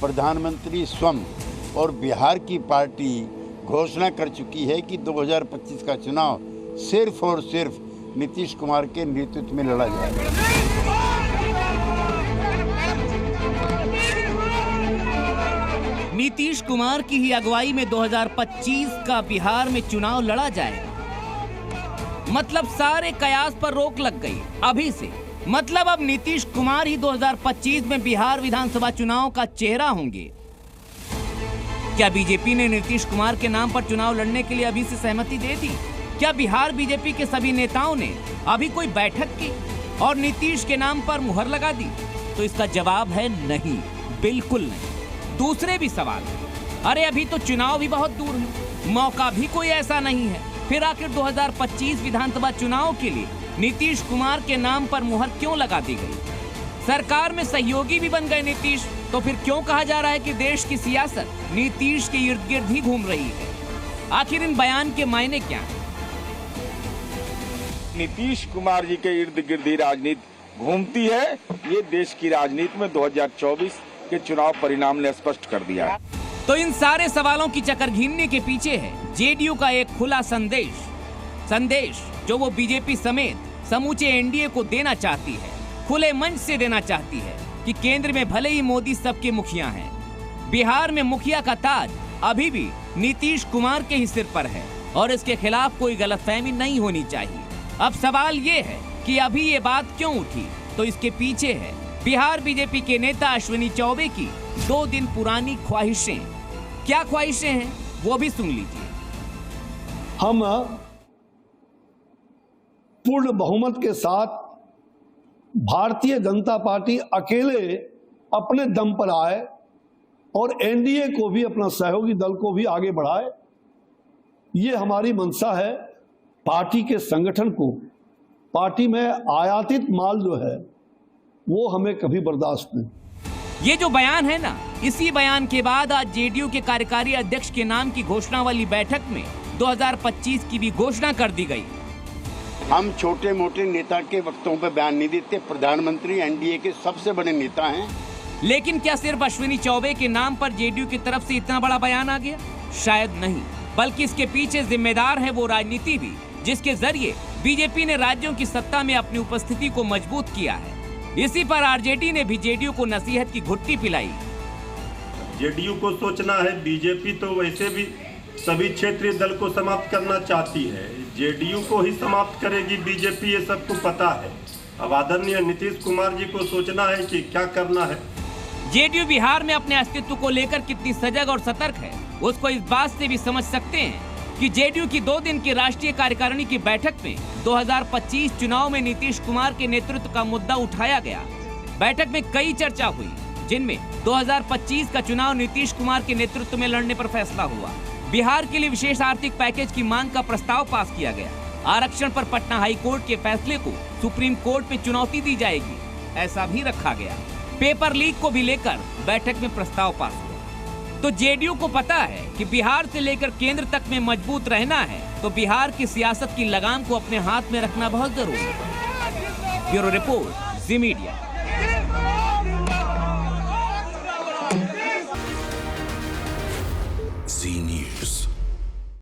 प्रधानमंत्री स्वयं और बिहार की पार्टी घोषणा कर चुकी है कि 2025 का चुनाव सिर्फ और सिर्फ नीतीश कुमार के नेतृत्व में लड़ा जाएगा। नीतीश कुमार की ही अगुवाई में 2025 का बिहार में चुनाव लड़ा जाएगा। मतलब सारे कयास पर रोक लग गई अभी से। मतलब अब नीतीश कुमार ही 2025 में बिहार विधानसभा चुनाव का चेहरा होंगे। क्या बीजेपी ने नीतीश कुमार के नाम पर चुनाव लड़ने के लिए अभी से सहमति दे दी? क्या बिहार बीजेपी के सभी नेताओं ने अभी कोई बैठक की और नीतीश के नाम पर मुहर लगा दी? तो इसका जवाब है नहीं, बिल्कुल नहीं। दूसरे भी सवाल है। अरे अभी तो चुनाव भी बहुत दूर है, मौका भी कोई ऐसा नहीं है, फिर आखिर 2025 विधानसभा चुनाव के लिए नीतीश कुमार के नाम पर मुहर क्यों लगा दी गई? सरकार में सहयोगी भी बन गए नीतीश, तो फिर क्यों कहा जा रहा है कि देश की सियासत नीतीश के इर्द गिर्द ही घूम रही है? आखिर इन बयान के मायने क्या हैं? नीतीश कुमार जी के इर्द गिर्द ही राजनीति घूमती है, ये देश की राजनीति में 2024 के चुनाव परिणाम ने स्पष्ट कर दिया है। तो इन सारे सवालों की चकरघीनने के पीछे है जेडीयू का एक खुला संदेश जो वो बीजेपी समेत समूचे एनडीए को देना चाहती है, खुले मंच से देना चाहती है कि केंद्र में भले ही मोदी सबके मुखिया हैं, बिहार में मुखिया का ताज अभी भी नीतीश कुमार के ही सिर पर है और इसके खिलाफ कोई गलतफहमी नहीं होनी चाहिए। अब सवाल ये है कि अभी ये बात क्यों उठी? तो इसके पीछे है बिहार बीजेपी के नेता अश्विनी चौबे की 2 दिन पुरानी ख्वाहिशें। क्या ख्वाहिशें हैं वो भी सुन लीजिए। हम पूर्ण बहुमत के साथ भारतीय जनता पार्टी अकेले अपने दम पर आए और एनडीए को भी, अपना सहयोगी दल को भी आगे बढ़ाए। ये हमारी मंशा है। पार्टी के संगठन को, पार्टी में आयातित माल जो है वो हमें कभी बर्दाश्त नहीं। ये जो बयान है ना, इसी बयान के बाद आज जेडीयू के कार्यकारी अध्यक्ष के नाम की घोषणा वाली बैठक में 2025 की भी घोषणा कर दी गई। हम छोटे मोटे नेता के वक्तों पर बयान नहीं देते, प्रधानमंत्री एनडीए के सबसे बड़े नेता हैं। लेकिन क्या सिर्फ अश्विनी चौबे के नाम पर जेडीयू की तरफ से इतना बड़ा बयान आ गया? शायद नहीं, बल्कि इसके पीछे जिम्मेदार है वो राजनीति भी जिसके जरिए बीजेपी ने राज्यों की सत्ता में अपनी उपस्थिति को मजबूत किया है। इसी पर आरजेडी ने भी जेडीयू को नसीहत की घुट्टी पिलाई। जेडीयू को सोचना है, बीजेपी तो वैसे भी सभी क्षेत्रीय दल को समाप्त करना चाहती है, जेडीयू को ही समाप्त करेगी बीजेपी, ये सबको पता है। अब आदरणीय नीतीश कुमार जी को सोचना है कि क्या करना है। जेडीयू बिहार में अपने अस्तित्व को लेकर कितनी सजग और सतर्क है, उसको इस बात से भी समझ सकते हैं कि जेडीयू की 2 दिन की राष्ट्रीय कार्यकारिणी की बैठक में 2025 चुनाव में नीतीश कुमार के नेतृत्व का मुद्दा उठाया गया। बैठक में कई चर्चा हुई, जिनमें 2025 का चुनाव नीतीश कुमार के नेतृत्व में लड़ने पर फैसला हुआ। बिहार के लिए विशेष आर्थिक पैकेज की मांग का प्रस्ताव पास किया गया। आरक्षण पर पटना हाई कोर्ट के फैसले को सुप्रीम कोर्ट में चुनौती दी जाएगी, ऐसा भी रखा गया। पेपर लीक को भी लेकर बैठक में प्रस्ताव पास हुआ। तो जेडीयू को पता है कि बिहार से लेकर केंद्र तक में मजबूत रहना है, तो बिहार की सियासत की लगाम को अपने हाथ में रखना बहुत जरूरी है। ब्यूरो रिपोर्ट, जी मीडिया।